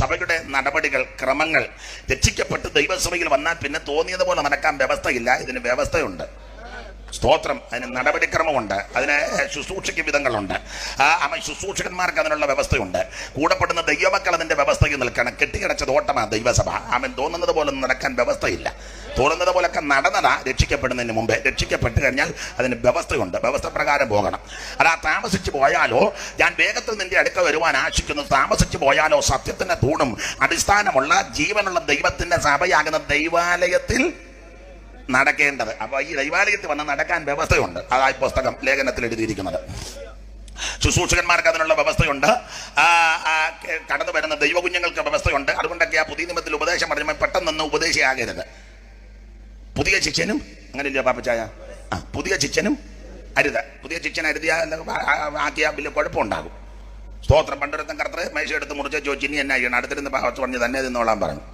സഭയുടെ നടപടികൾ, ക്രമങ്ങൾ. രക്ഷിക്കപ്പെട്ട് ദൈവസഭയിൽ വന്നാൽ പിന്നെ തോന്നിയതുപോലെ നടക്കാൻ വ്യവസ്ഥയില്ല. ഇതിന് വ്യവസ്ഥയുണ്ട്. സ്തോത്രം. അതിന് നടപടിക്രമമുണ്ട്, അതിന് ശുശ്രൂഷയ്ക്ക് വിധങ്ങളുണ്ട്. ശുശ്രൂഷകന്മാർക്ക് അതിനുള്ള വ്യവസ്ഥയുണ്ട്. കൂടപ്പെടുന്ന ദൈവമക്കൾ അതിന്റെ വ്യവസ്ഥയിൽ നിൽക്കണം. കെട്ടിയടച്ചത് ഓട്ടമാണ് ദൈവസഭ. അവൻ തോന്നുന്നത് പോലെ നടക്കാൻ വ്യവസ്ഥയില്ല. തോന്നുന്നത് പോലൊക്കെ നടന്നതാ രക്ഷിക്കപ്പെടുന്നതിന് മുമ്പേ. രക്ഷിക്കപ്പെട്ട് കഴിഞ്ഞാൽ അതിന് വ്യവസ്ഥയുണ്ട്. വ്യവസ്ഥ പ്രകാരം പോകണം. അതാ താമസിച്ചു പോയാലോ, ഞാൻ വേഗത്തിൽ നിന്റെ അടുക്ക വരുവാൻ ആശിക്കുന്നു, താമസിച്ചു പോയാലോ സത്യത്തിന്റെ തൂണും അടിസ്ഥാനമുള്ള ജീവനുള്ള ദൈവത്തിന്റെ സഭയാകുന്ന ദൈവാലയത്തിൽ നടക്കേണ്ടത്. അപ്പൊ ഈ ദൈവാലയത്തിൽ വന്ന് നടക്കാൻ വ്യവസ്ഥയുണ്ട്. അതായി പുസ്തകം ലേഖനത്തിൽ എഴുതിയിരിക്കുന്നത്. ശുശ്രൂഷകന്മാർക്ക് അതിനുള്ള വ്യവസ്ഥയുണ്ട്. കടന്നു വരുന്ന ദൈവകുഞ്ഞുങ്ങൾക്ക് വ്യവസ്ഥയുണ്ട്. അതുകൊണ്ടൊക്കെ ആ പുതിയ നിയമത്തിൽ ഉപദേശം പറയുമ്പോൾ പെട്ടെന്നൊന്നും ഉപദേശിയാകരുത്. പുതിയ ശിഷ്യനും അങ്ങനെയില്ല പാപ്പച്ചായ, പുതിയ ശിഷ്യനും അരുത്. പുതിയ ശിഷ്യൻ അരുതിയാൽ ആക്കിയാൽ വലിയ കുഴപ്പമുണ്ടാകും. സ്തോത്രം. പണ്ടൊരുത്തം കറുത്ത് മേശ എടുത്ത് മുറിച്ച് ചോദിച്ചു, ഇനി എന്നാ ചെയ്യണം? അടുത്തിരുന്ന് പാവച്ച് പറഞ്ഞ് തന്നെ തിന്നോളാൻ പറഞ്ഞു.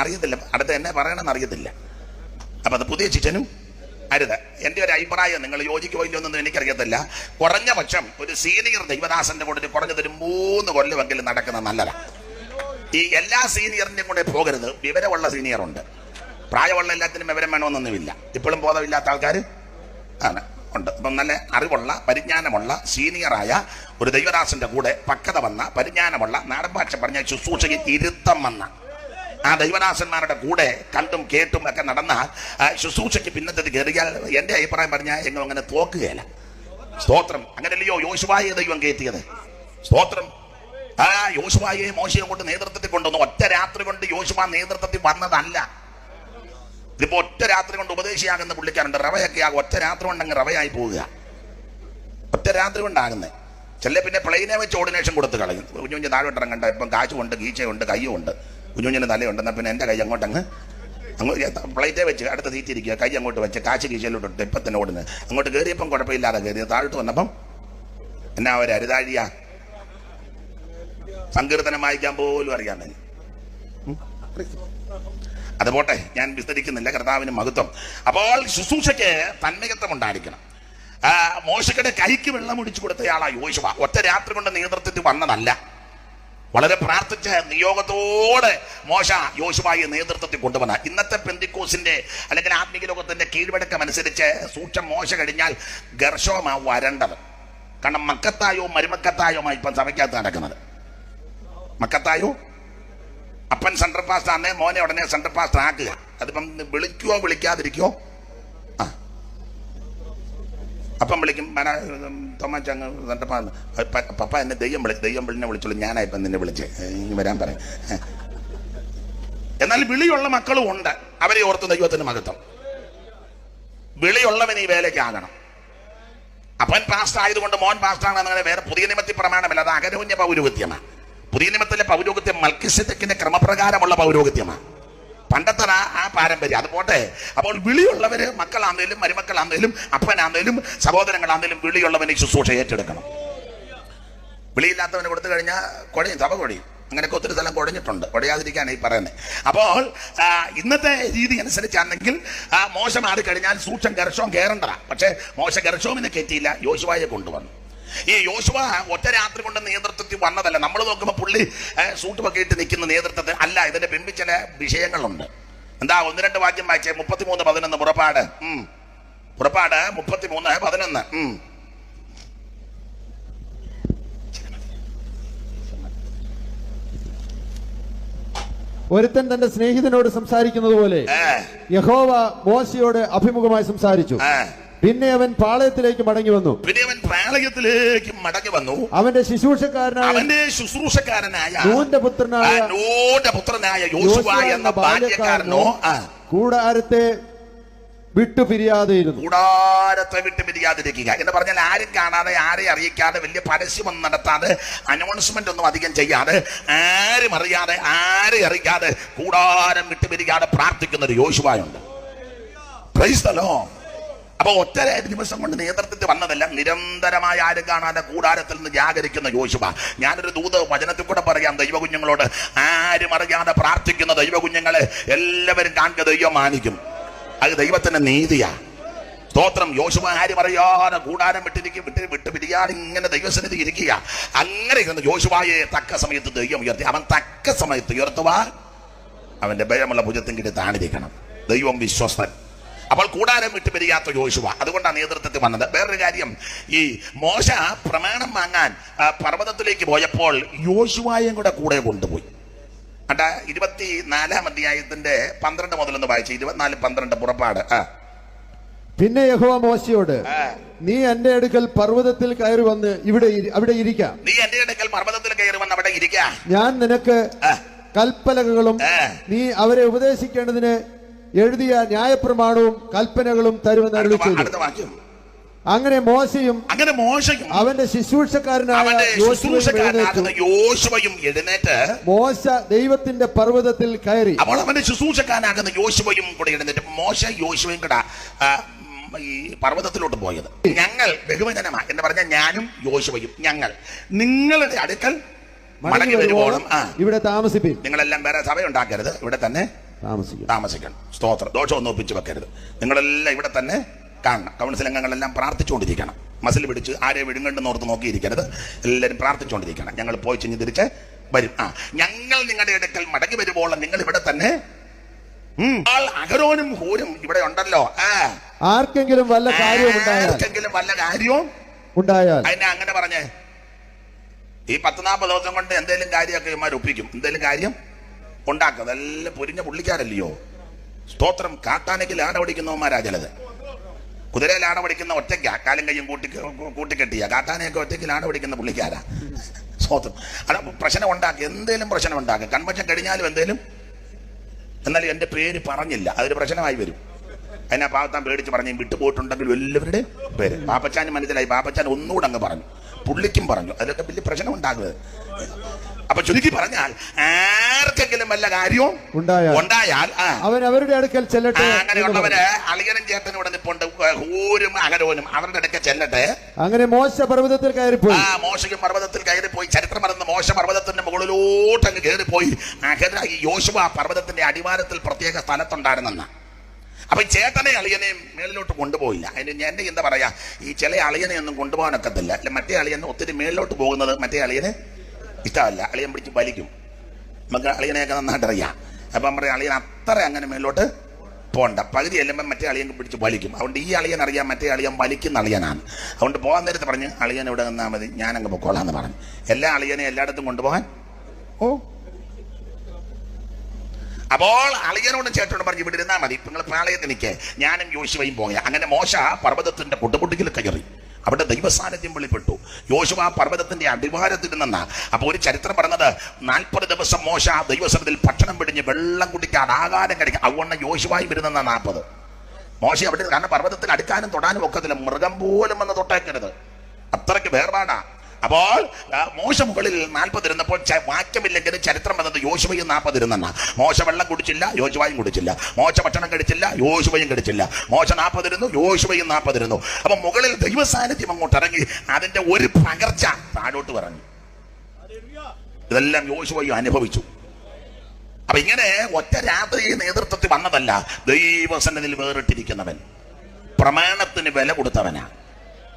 അറിയത്തില്ല, അടുത്ത് എന്നെ പറയണമെന്ന് അറിയത്തില്ല. അപ്പൊ അത് പുതിയ ശിഷ്യനും അരുത്. എൻ്റെ ഒരു അഭിപ്രായം, നിങ്ങൾ യോജിക്കുമോ ഇല്ലയൊന്നും എനിക്കറിയത്തില്ല. കുറഞ്ഞ പക്ഷം ഒരു സീനിയർ ദൈവദാസന്റെ കൂടെ കുറഞ്ഞതൊരു 3 കൊല്ലമെങ്കിലും നടക്കുന്നത് നല്ലതാണ്. ഈ എല്ലാ സീനിയറിൻ്റെയും കൂടെ പോകരുത്. വിവരമുള്ള സീനിയറുണ്ട്, പ്രായമുള്ള എല്ലാത്തിനും വിവരം വേണമെന്നൊന്നുമില്ല. ഇപ്പോഴും ബോധമില്ലാത്ത ആൾക്കാർ ആണ് ഉണ്ട്. അപ്പം നല്ല അറിവുള്ള പരിജ്ഞാനമുള്ള സീനിയറായ ഒരു ദൈവദാസന്റെ കൂടെ പക്വത വന്ന പരിജ്ഞാനമുള്ള നാടൻ ഭാഷ പറഞ്ഞ ശുശ്രൂഷയിൽ ഇരുത്തം വന്ന ആ ദൈവദാസന്മാരുടെ കൂടെ കണ്ടും കേട്ടും ഒക്കെ നടന്നാൽ ശുശ്രൂഷയ്ക്ക് പിന്നത്തെ കയറിയാൽ എൻ്റെ അഭിപ്രായം പറഞ്ഞാൽ എങ്ങും അങ്ങനെ തോക്കുകയില്ല. സ്തോത്രം. അങ്ങനെയല്ലയോ യോശുവായെ ദൈവം കയറ്റിയത്. സ്തോത്രം. യോശുവായെ മോശയെ കൊണ്ട് നേതൃത്വത്തിൽ കൊണ്ടുവന്നു. ഒറ്റ രാത്രി കൊണ്ട് യോശുവ നേതൃത്വത്തിൽ വന്നതല്ല. ഇതിപ്പോ ഒറ്റ രാത്രി കൊണ്ട് ഉപദേശിയാകുന്ന പുള്ളിക്കാരുണ്ട്. റവയൊക്കെ ആകും. ഒറ്റ രാത്രി കൊണ്ട് അങ്ങ് റവയായി പോവുക. ഒറ്റ രാത്രി കൊണ്ടാകുന്നത്. ചെല്ല പിന്നെ പ്ലെയിനെ വെച്ച് ഓർഡിനേഷൻ കൊടുത്ത് കളയും. കുഞ്ഞുഞ്ഞ് താഴോട്ടിറങ്ങണ്ട, ഇപ്പം കാശുണ്ട്, ഗീച്ചയുണ്ട്, കയ്യുണ്ട്, കുഞ്ഞുഞ്ഞിന് തലയുണ്ട്. എന്നാൽ പിന്നെ എൻ്റെ കൈ അങ്ങോട്ടങ്ങ് പ്ലേറ്റേ വെച്ച് അടുത്ത് തീറ്റിരിക്കുക, കൈ അങ്ങോട്ട് വെച്ച് കാശ് കീശയിലോട്ട് ഇപ്പം തന്നെ ഓടുന്നത്. അങ്ങോട്ട് കയറിയപ്പം കുഴപ്പമില്ലാതെ കയറി, താഴോട്ട് വന്നപ്പം എന്നാ ഒരു അരുതാഴിയ സങ്കീർത്തനം വായിക്കാൻ പോലും അറിയാമെന്ന്. അതുപോട്ടെ, ഞാൻ വിസ്തരിക്കുന്നില്ല. കർത്താവിന് മഹത്വം. അപ്പോൾ ശുശ്രൂഷയ്ക്ക് തന്മയത്വം ഉണ്ടായിരിക്കണം. മോശയുടെ കൈക്ക് വെള്ളം ഒഴിച്ചു കൊടുത്തയാളാ യോശുവ. ഒറ്റ രാത്രി കൊണ്ട് നേതൃത്വത്തിൽ വന്നതല്ല. വളരെ പ്രാർത്ഥിച്ച നിയോഗത്തോടെ മോശ യോശുവയെ നേതൃത്വത്തിൽ കൊണ്ടുവന്ന. ഇന്നത്തെ പെന്തിക്കോസിന്റെ അല്ലെങ്കിൽ ആത്മീയ ലോകത്തിന്റെ കീഴ്വഴക്കം അനുസരിച്ച് സൂക്ഷം മോശ കഴിഞ്ഞാൽ ഗർശോമാ വരേണ്ടത്. കാരണം മക്കത്തായോ മരുമക്കത്തായോമായി ഇപ്പം സഭയ്ക്കകത്ത് നടക്കുന്നത്. മക്കത്തായോ അപ്പൻ സെൻട്രൽ പാസ്റ്റർ ആണേ മോനെ ഉടനെ സെൻട്രൽ പാസ്റ്റർ ആക്കുക. അതിപ്പം വിളിക്കുവോ വിളിക്കാതിരിക്കോ? അപ്പം വിളിക്കും. തോമാച്ചങ്ങ് സെൻട്രൽ പപ്പ എന്നെ ദൈവം വിളിനെ വിളിച്ചോളൂ, ഞാനായിപ്പം നിന്നെ വിളിച്ച് വരാൻ പറയും. എന്നാൽ വിളിയുള്ള മക്കളും ഉണ്ട്. അവരെ ഓർത്ത് ദൈവത്തിന് മഹത്വം. വിളിയുള്ളവൻ ഈ വേലയ്ക്കാകണം. അപ്പൻ പാസ്റ്റർ ആയതുകൊണ്ട് മോൻ പാസ്റ്റർ ആണെന്നങ്ങനെ വേറെ പുതിയ നിയമത്തിൽ പ്രമാണമല്ല. അത് അകരൂന്യ പൗരോഹിത്യമാണ്. പുതിയ നിയമത്തിലെ പൗരോഹിത്യം മൽക്കിസെദെക്കിന്റെ ക്രമപ്രകാരമുള്ള പൗരോഹിത്യമാണ്. പണ്ടത്തെ ആ പാരമ്പര്യം. അത് പോട്ടെ. അപ്പോൾ വിളിയുള്ളവര് മക്കളാന്നേലും മരുമക്കളാന്നേലും അപ്പനാന്നേലും സഹോദരങ്ങളാന്നേലും വിളിയുള്ളവനെ ശുശ്രൂഷ ഏറ്റെടുക്കണം. വിളിയില്ലാത്തവന് കൊടുത്തു കഴിഞ്ഞാൽ കുഴയും, സഭ കുഴയും. അങ്ങനെയൊക്കെ ഒത്തിരി സ്ഥലം കുഴഞ്ഞിട്ടുണ്ട്. കുഴയാതിരിക്കാനാണ് ഈ പറയുന്നത്. അപ്പോൾ ഇന്നത്തെ രീതി അനുസരിച്ചാണെങ്കിൽ മോശ മാറിക്കഴിഞ്ഞാൽ സൂക്ഷം ഗർശോം കയറേണ്ടതാ. പക്ഷെ മോശ ഗർശോമിനെ കയറ്റിയില്ല, യോശുവയെ കൊണ്ടുവന്നു. ഈ യോശുവ ഒറ്റ രാത്രി കൊണ്ട് നേതൃത്വത്തിൽ വന്നതല്ല. നമ്മൾ നോക്കുമ്പോൾ പുള്ളി സൂട്ടുമൊക്കെ ഇട്ട് നിൽക്കുന്ന നേതൃത്വത്തിൽ അല്ല. ഇതിന്റെ പിൻപിൽ ചില വിഷയങ്ങളുണ്ട്. എന്താ? 1-2 വാക്യം വായിച്ചേ. 33:11 പുറപ്പാട് 33:11. ഒരുത്തൻ തന്റെ സ്നേഹിതനോട് സംസാരിക്കുന്നത് പോലെ യഹോവ മോശയോട് അഭിമുഖമായി സംസാരിച്ചു. പിന്നെ അവൻ പാളയത്തിലേക്ക് മടങ്ങി വന്നു. അവന്റെ ശുശ്രൂഷക്കാരനായ നൂന്റെ പുത്രനായ യോശുവ എന്ന ബാല്യക്കാരനോ കൂടാരത്തെ വിട്ടുപിരിയാതെയിരുന്നു. കൂടാരത്തെ വിട്ടുപിരിയാതിരിക്കുക എന്ന് പറഞ്ഞാൽ ആരും കാണാതെ, ആരെയും അറിയിക്കാതെ, വലിയ പരസ്യമൊന്നും നടത്താതെ, അനൗൺസ്മെന്റ് ഒന്നും അധികം ചെയ്യാതെ, ആരും അറിയാതെ, ആരെയും അറിയിക്കാതെ കൂടാരം വിട്ടുപിരിയാതെ പ്രാർത്ഥിക്കുന്ന ഒരു യോശുവയുണ്ട്. Praise the Lord. അപ്പൊ ഒറ്റ ദിവസം കൊണ്ട് നേതൃത്വത്തിൽ വന്നതല്ല. നിരന്തരമായ ആരും കാണാതെ കൂടാരത്തിൽ നിന്ന് ജാഗരിക്കുന്ന യോശുവ. ഞാനൊരു ദൂത് വചനത്തിൽ കൂടെ പറയാം ദൈവകുഞ്ഞുങ്ങളോട്. ആരും അറിയാതെ പ്രാർത്ഥിക്കുന്ന ദൈവകുഞ്ഞുങ്ങളെ എല്ലാവരും കാണുക ദൈവം മാനിക്കും. അത് ദൈവത്തിന്റെ നീതിയാ. സ്തോത്രം. യോശുവ ആര് പറയാതെ കൂടാരം വിട്ട് പിരിയാതെ ഇങ്ങനെ ദൈവസന്നിധി ഇരിക്കുക. അങ്ങനെ ഇരുന്ന് യോശുവയെ തക്ക സമയത്ത് ദൈവം ഉയർത്തി. അവൻ തക്ക സമയത്ത് ഉയർത്തുവാൻ അവന്റെ ഭയമുള്ള ഭുജത്തിങ്കിട്ട് താണിരിക്കണം. ദൈവം വിശ്വസ്തൻ. അപ്പോൾ കൂടാരം വിട്ട് പിരിയാത്ത യോശുവ, അതുകൊണ്ടാണ് നേതൃത്വത്തിൽ വന്നത്. വേറൊരു കാര്യം, ഈ മോശ പ്രമാണം വാങ്ങാൻ പർവ്വതത്തിലേക്ക് പോയപ്പോൾ യോശുവയും കൂടെ കൊണ്ടുപോയി. 24 അധ്യായത്തിന്റെ 12 മുതലൊന്ന് വായിച്ചു. 24-12 പുറപ്പാട്. പിന്നെ യഹോവ മോശയോട്, നീ എന്റെ അടുക്കൽ പർവ്വതത്തിൽ കയറി വന്ന് അവിടെ ഇരിക്കാം. നീ എന്റെ അടുക്കൽ പർവ്വതത്തിൽ കയറി വന്ന് അവിടെ ഇരിക്കാം. ഞാൻ നിനക്ക് കൽപ്പലകളും നീ അവരെ ഉപദേശിക്കേണ്ടതിന് എഴുതിയ ന്യായപ്രമാണവും കൽപ്പനകളും തരുമെന്ന് അരുളി ചെയ്തു. അങ്ങനെ മോശയും അവന്റെ ശുശ്രൂഷക്കാരനായ യോശുവയും എഴുന്നേറ്റ് മോശ ദൈവത്തിന്റെ പർവ്വതത്തിൽ കയറി. അപ്പോൾ അവന്റെ ശുശ്രൂഷക്കാരനാകുന്ന യോശുവയും കൂടെ എഴുന്നേറ്റ് മോശ യോശുവയും കൂടെ ഈ പർവ്വതത്തിലോട്ട് പോയത്. ഞങ്ങൾ ബഹുവചനമാണ് എന്ന് പറഞ്ഞാൽ ഞാനും യോശുവയും ഞങ്ങൾ നിങ്ങളുടെ അടുക്കൽ മടങ്ങി വരുവോളം ഇവിടെ താമസിപ്പിക്കും. നിങ്ങളെല്ലാം വേറെ സഭ ഉണ്ടാക്കരുത്, ഇവിടെ തന്നെ താമസിക്കണം. സ്തോത്രം. ദോഷമൊന്നും ഒപ്പിച്ച് വെക്കരുത്. നിങ്ങളെല്ലാം ഇവിടെ തന്നെ കാണണം. കൗൺസിൽ അംഗങ്ങളെല്ലാം പ്രാർത്ഥിച്ചുകൊണ്ടിരിക്കണം. മസിൽ പിടിച്ച് ആരെ വിഴുങ്ങണ്ടെന്ന് ഓർത്ത് നോക്കിയിരിക്കരുത്. എല്ലാവരും പ്രാർത്ഥിച്ചുകൊണ്ടിരിക്കണം. ഞങ്ങൾ പോയി ചെഞ്ഞ് തിരിച്ച് വരും. ഞങ്ങൾ നിങ്ങളുടെ അടുക്കൽ മടങ്ങി വരുവോളം നിങ്ങൾ ഇവിടെ തന്നെ. അഹരോനും ഹൂരും ഇവിടെ ഉണ്ടല്ലോ. ആർക്കെങ്കിലും വല്ല കാര്യവും ഉണ്ടായാൽ അതിനെ അങ്ങനെ പറഞ്ഞേ. ഈ 10-40 ദിവസം കൊണ്ട് എന്തെങ്കിലും കാര്യമൊക്കെ ഇവന്മാർ ഒപ്പിക്കും. എന്തെങ്കിലും കാര്യം ഉണ്ടാക്കും. അതെല്ലാം പൊരിഞ്ഞ പുള്ളിക്കാരല്ലയോ. സ്തോത്രം. കാട്ടാനയ്ക്ക് ലാട ഓടിക്കുന്നവന്മാരാ ചിലത്. കുതിര ലാട പഠിക്കുന്ന ഒറ്റയ്ക്കാ, കാലും കയ്യും കൂട്ടിക്കെട്ടിയ. കാട്ടാനയൊക്കെ ഒറ്റയ്ക്ക് ലാട പഠിക്കുന്ന പുള്ളിക്കാരാ. സ്തോത്രം. അത് പ്രശ്നം ഉണ്ടാക്കി, എന്തേലും പ്രശ്നം ഉണ്ടാക്കും. കൺവെൻഷൻ കഴിഞ്ഞാലും എന്തേലും. എന്നാലും എന്റെ പേര് പറഞ്ഞില്ല, അതൊരു പ്രശ്നമായി വരും. അതിനാ പാപ്പത്താൻ പേടിച്ച് പറഞ്ഞു വിട്ടുപോയിട്ടുണ്ടെങ്കിലും എല്ലാവരുടെ പേര്. പാപ്പച്ചാന് മനസ്സിലായി. പാപ്പച്ചാൻ ഒന്നുകൂടെ അങ്ങ് പറഞ്ഞു, പുള്ളിക്കും പറഞ്ഞു. അതിലൊക്കെ വലിയ പ്രശ്നം ഉണ്ടാകുന്നത്. അപ്പൊ ചുരുക്കി പറഞ്ഞാൽ ആർക്കെങ്കിലും വല്ല കാര്യവും ഉണ്ടായാൽ അവൻ അവരുടെ അടുക്കൽ ചെല്ലട്ടെ. അങ്ങനെയുള്ളവര് അളിയനും ചേട്ടനും ഇവിടെ നിൽപ്പുണ്ട്, ഹൂരും അഹരോനും, അവരുടെ അടുക്കൽ ചെല്ലട്ടെ. അങ്ങനെ മോശ പർവ്വതത്തിൽ കയറിപ്പോയി. മോശയും പർവ്വതത്തിൽ കയറിപ്പോയി. ചരിത്രം പറയുന്ന മോശ പർവ്വതത്തിന്റെ മുകളിലോട്ട് അങ്ങ് കയറിപ്പോയി. ഈ യോശുവ പർവ്വതത്തിന്റെ അടിവാരത്തിൽ പ്രത്യേക സ്ഥലത്തുണ്ടായിരുന്നെന്ന. അപ്പൊ ചേട്ടനെ അളിയനെയും മേളിലോട്ട് കൊണ്ടുപോയില്ല. അതിന് ഞാൻ എന്താ പറയാ, ഈ ചില അളിയനെ ഒന്നും കൊണ്ടുപോകാനൊക്കത്തില്ല. അല്ലെ മറ്റേ അളിയൻ ഒത്തിരി മേളിലോട്ട് പോകുന്നത് മറ്റേ അളിയന് ഇഷ്ടമല്ല. അളിയൻ പിടിച്ച് വലിക്കും. നമുക്ക് അളിയനെയൊക്കെ നന്നായിട്ട് അറിയാം. അപ്പം പറയാം അളിയൻ അത്ര അങ്ങനെ മേലോട്ട് പോകണ്ട. പകുതി എല്ലുമ്പം മറ്റേ അളിയൻ പിടിച്ച് വലിക്കും. അതുകൊണ്ട് ഈ അളിയൻ അറിയാം മറ്റേ അളിയൻ വലിക്കുന്ന അളിയനാണ്. അതുകൊണ്ട് പോകാൻ നേരത്ത് പറഞ്ഞ് അളിയൻ ഇവിടെ നിന്നാൽ മതി, ഞാനങ്ങ് പൊക്കോളാന്ന് പറഞ്ഞു. എല്ലാ അളിയനെയും എല്ലായിടത്തും കൊണ്ടുപോകാൻ അപ്പോൾ അളിയനോടും ചേട്ടനോടും പറഞ്ഞു ഇവിടെ ഇരുന്നാൽ മതി, നിങ്ങൾ പാളയത്തിൽ നിൽക്കേ, ഞാനും യോശുവയും പോയ. അങ്ങനെ മോശ പർവ്വതത്തിന്റെ പൊട്ടുപൊട്ടിയിൽ കയറി. അവിടെ ദൈവസാന്നിധ്യം വെളിപ്പെട്ടു. യോശുവ പർവ്വതത്തിന്റെ അടിവാരത്തിൽ നിന്ന. അപ്പൊ ഒരു ചരിത്രം പറഞ്ഞത് 40 ദിവസം മോശ ദൈവസന്നിധിയിൽ ഭക്ഷണം പിടിഞ്ഞ് വെള്ളം കുടിക്കാൻ ആഹാരം കഴിക്കാൻ. അതുകൊണ്ട് യോശുവായി വരുന്ന 40 മോശ അവിടെ. കാരണം പർവ്വതത്തിൽ അടുക്കാനും തൊടാനും ഒക്കത്തില്ല. മൃഗം പോലും വന്ന് തൊട്ടേക്കരുത്, അത്രയ്ക്ക് വേർപാടാ. അപ്പോൾ മോശ മുകളിൽ 40 ഇരുന്നപ്പോൾ വാക്യമില്ലെങ്കിൽ ചരിത്രം വന്നത് യോശുവയും 40 ഇരുന്നെന്ന. മോശ വെള്ളം കുടിച്ചില്ല, യോശുവയും കുടിച്ചില്ല. മോശ ഭക്ഷണം കഴിച്ചില്ല, യോശുവയും കഴിച്ചില്ല. മോശ 40 ഇരുന്നു, യോശുവയും 40 ഇരുന്നു. അപ്പൊ മുകളിൽ ദൈവസാന്നിധ്യം അങ്ങോട്ട് ഇറങ്ങി, അതിന്റെ ഒരു പകർച്ച താഴോട്ട് പറഞ്ഞു. ഇതെല്ലാം യോശുവയും അനുഭവിച്ചു. അപ്പൊ ഇങ്ങനെ ഒറ്റ രാത്രി നേതൃത്വത്തിൽ വന്നതല്ല. ദൈവസന്നിധിയിൽ വേറിട്ടിരിക്കുന്നവൻ, പ്രമാണത്തിന് വില കൊടുത്തവനാ.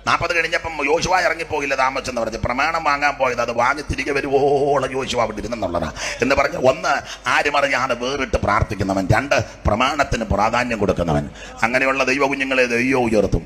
40 കഴിഞ്ഞപ്പം യോശുവ ഇറങ്ങിപ്പോയില്ല, താമസിച്ചെന്ന് പറഞ്ഞ് പ്രമാണം വാങ്ങാൻ പോയത്. അത് വാങ്ങി തിരികെ വരുവോളം യോശുവ അവിടെ ഇരുന്നെന്നുള്ളതാ എന്ന് പറഞ്ഞ്. 1 ആരും അറിയാതെ വേറിട്ട് പ്രാർത്ഥിക്കുന്നവൻ. 2 പ്രമാണത്തിന് പ്രാധാന്യം കൊടുക്കുന്നവൻ. അങ്ങനെയുള്ള ദൈവ കുഞ്ഞുങ്ങളെ ദൈവം ഉയർത്തും.